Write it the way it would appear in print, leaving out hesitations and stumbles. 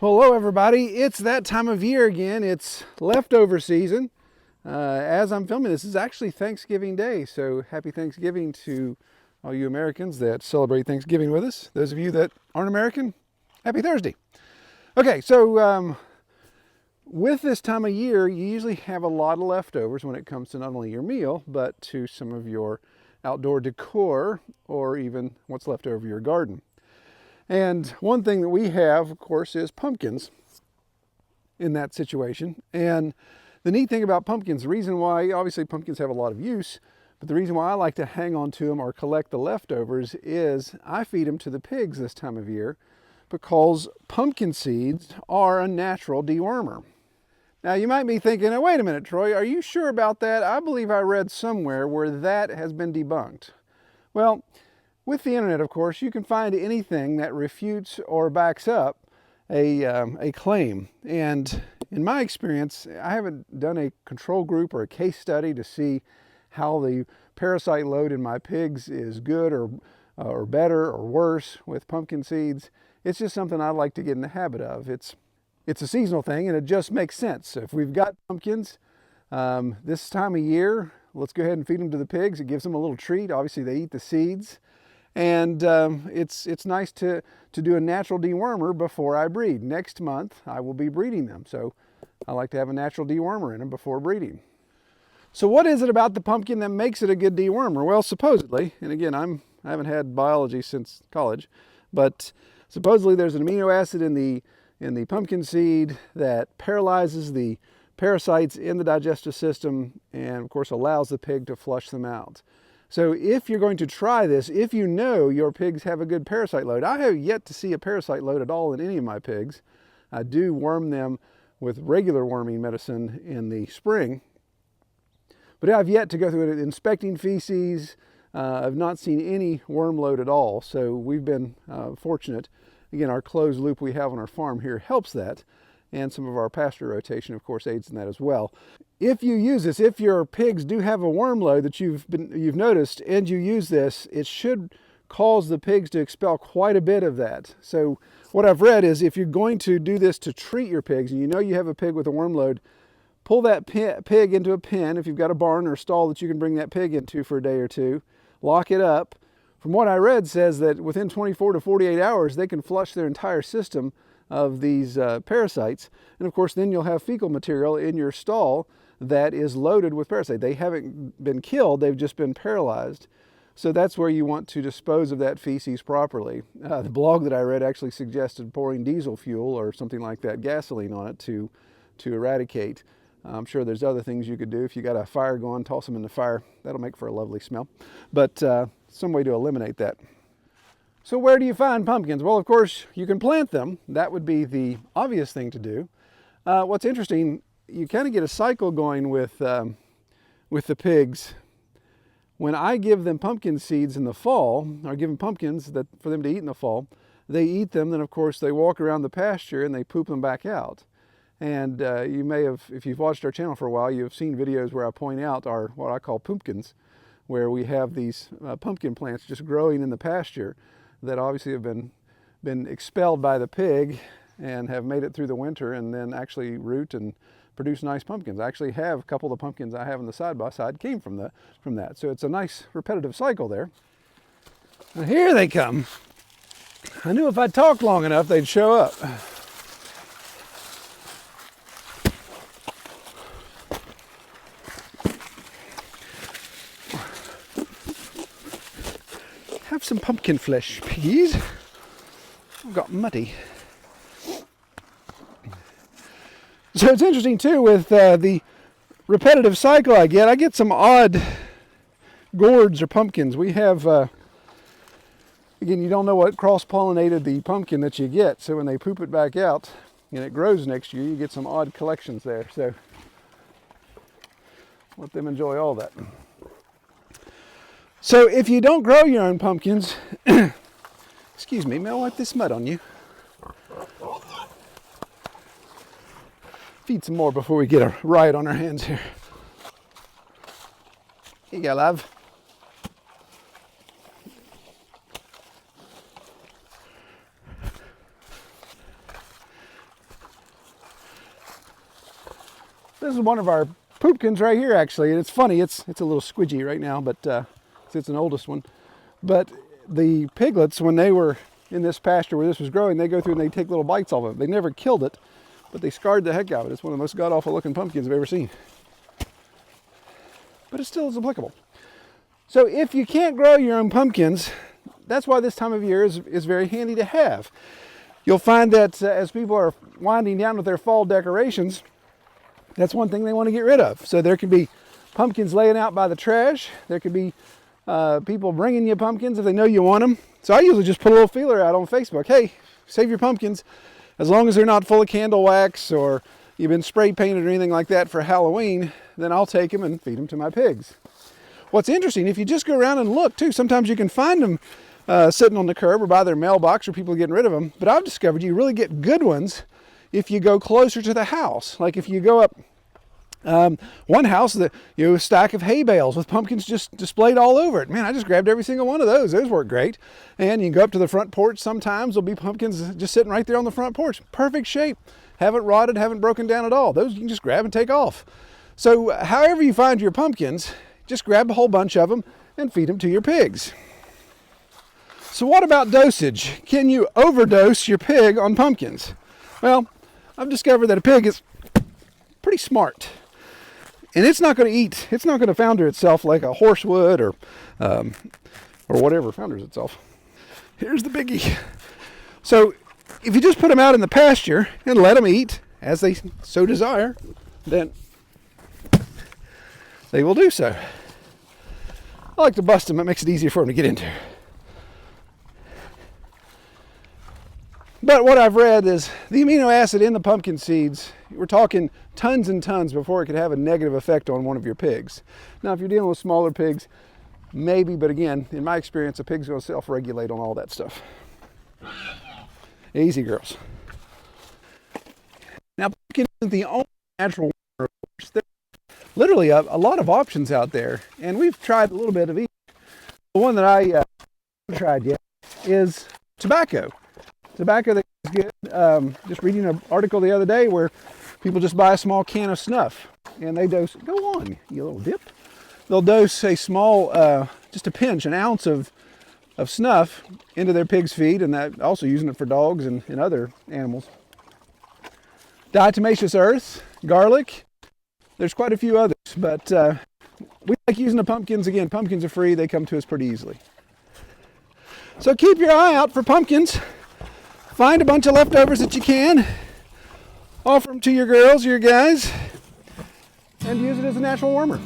Hello everybody, it's that time of year again. It's leftover season. As I'm filming this is actually Thanksgiving Day, so happy Thanksgiving to all you Americans that celebrate Thanksgiving with us. Those of you that aren't American, happy Thursday. Okay, so with this time of year, you usually have a lot of leftovers when it comes to not only your meal, but to some of your outdoor decor or even what's left over your garden. And one thing that we have, of course, is pumpkins in that situation. And the neat thing about pumpkins, the reason why, obviously pumpkins have a lot of use, but the reason why I like to hang on to them or collect the leftovers is I feed them to the pigs this time of year because pumpkin seeds are a natural dewormer. Now you might be thinking, oh, wait a minute, Troy, are you sure about that? I believe I read somewhere where that has been debunked. Well, with the internet, of course, you can find anything that refutes or backs up a claim. And in my experience, I haven't done a control group or a case study to see how the parasite load in my pigs is good or better or worse with pumpkin seeds. It's just something I like to get in the habit of. It's a seasonal thing and it just makes sense. If we've got pumpkins this time of year, let's go ahead and feed them to the pigs. It gives them a little treat. Obviously, they eat the seeds. And it's nice to do a natural dewormer before I breed. Next month, I will be breeding them. So I like to have a natural dewormer in them before breeding. So what is it about the pumpkin that makes it a good dewormer? Well, supposedly, and again, I haven't had biology since college, but supposedly there's an amino acid in the pumpkin seed that paralyzes the parasites in the digestive system and, of course, allows the pig to flush them out. So if you're going to try this, if you know your pigs have a good parasite load, I have yet to see a parasite load at all in any of my pigs. I do worm them with regular worming medicine in the spring, but I've yet to go through it inspecting feces. I've not seen any worm load at all, so we've been fortunate. Again, our closed loop we have on our farm here helps that, and some of our pasture rotation, of course, aids in that as well. If you use this, if your pigs do have a worm load that you've noticed and you use this, it should cause the pigs to expel quite a bit of that. So what I've read is if you're going to do this to treat your pigs and you know you have a pig with a worm load, pull that pig into a pen. If you've got a barn or a stall that you can bring that pig into for a day or two, lock it up. From what I read says that within 24 to 48 hours, they can flush their entire system of these parasites. And of course, then you'll have fecal material in your stall that is loaded with parasites. They haven't been killed, they've just been paralyzed. So that's where you want to dispose of that feces properly. The blog that I read actually suggested pouring diesel fuel or something like that, gasoline on it to eradicate. I'm sure there's other things you could do. If you got a fire going, toss them in the fire. That'll make for a lovely smell. But some way to eliminate that. So where do you find pumpkins? Well, of course, you can plant them. That would be the obvious thing to do. What's interesting, you kind of get a cycle going with the pigs. When I give them pumpkin seeds in the fall, or give them pumpkins for them to eat in the fall, they eat them, then of course they walk around the pasture and they poop them back out. And you may have, if you've watched our channel for a while, you've seen videos where I point out what I call pumpkins, where we have these pumpkin plants just growing in the pasture that obviously have been expelled by the pig and have made it through the winter and then actually root and produce nice pumpkins. I actually have a couple of the pumpkins I have in the side-by-side came from that. So it's a nice repetitive cycle there. Now here they come. I knew if I talked long enough, they'd show up. Have some pumpkin flesh, piggies. I've got muddy. So it's interesting too with the repetitive cycle I get some odd gourds or pumpkins. We have, again, you don't know what cross-pollinated the pumpkin that you get. So when they poop it back out and it grows next year, you get some odd collections there. So let them enjoy all that. So if you don't grow your own pumpkins, excuse me, may I wipe this mud on you? Feed some more before we get a riot on our hands here. Here you go, love. This is one of our poopkins right here, actually, and it's funny. It's a little squidgy right now, but it's an oldest one. But the piglets, when they were in this pasture where this was growing, they go through and they take little bites off of it. They never killed it, but they scarred the heck out of it. It's one of the most god-awful looking pumpkins I've ever seen. But it still is applicable. So if you can't grow your own pumpkins, that's why this time of year is very handy to have. You'll find that as people are winding down with their fall decorations, that's one thing they want to get rid of. So there can be pumpkins laying out by the trash. There could be people bringing you pumpkins if they know you want them. So I usually just put a little feeler out on Facebook. Hey, save your pumpkins. As long as they're not full of candle wax or you've been spray painted or anything like that for Halloween, then I'll take them and feed them to my pigs. What's interesting, if you just go around and look too, sometimes you can find them sitting on the curb or by their mailbox or people getting rid of them. But I've discovered you really get good ones if you go closer to the house. Like if you go up one house, a stack of hay bales with pumpkins just displayed all over it. Man, I just grabbed every single one of those. Those work great. And you can go up to the front porch. Sometimes there'll be pumpkins just sitting right there on the front porch. Perfect shape. Haven't rotted, haven't broken down at all. Those you can just grab and take off. So however you find your pumpkins, just grab a whole bunch of them and feed them to your pigs. So what about dosage? Can you overdose your pig on pumpkins? Well, I've discovered that a pig is pretty smart. And it's not going to eat, it's not going to founder itself like a horse would or whatever founders itself. Here's the biggie. So if you just put them out in the pasture and let them eat as they so desire, then they will do so. I like to bust them. It makes it easier for them to get into. But what I've read is the amino acid in the pumpkin seeds, we're talking tons and tons before it could have a negative effect on one of your pigs. Now, if you're dealing with smaller pigs, maybe, but again, in my experience, a pig's going to self-regulate on all that stuff. Easy, girls. Now, pumpkin isn't the only natural one. There's literally a lot of options out there, and we've tried a little bit of each. The one that I haven't tried yet is tobacco. Tobacco that is good. Just reading an article the other day where people just buy a small can of snuff and they dose. Go on, you little dip. They'll dose a small, just a pinch, an ounce of snuff into their pig's feed, and that also using it for dogs and other animals. Diatomaceous earth, garlic. There's quite a few others, but we like using the pumpkins. Again, pumpkins are free. They come to us pretty easily. So keep your eye out for pumpkins. Find a bunch of leftovers that you can, offer them to your girls or your guys, and use it as a natural warmer.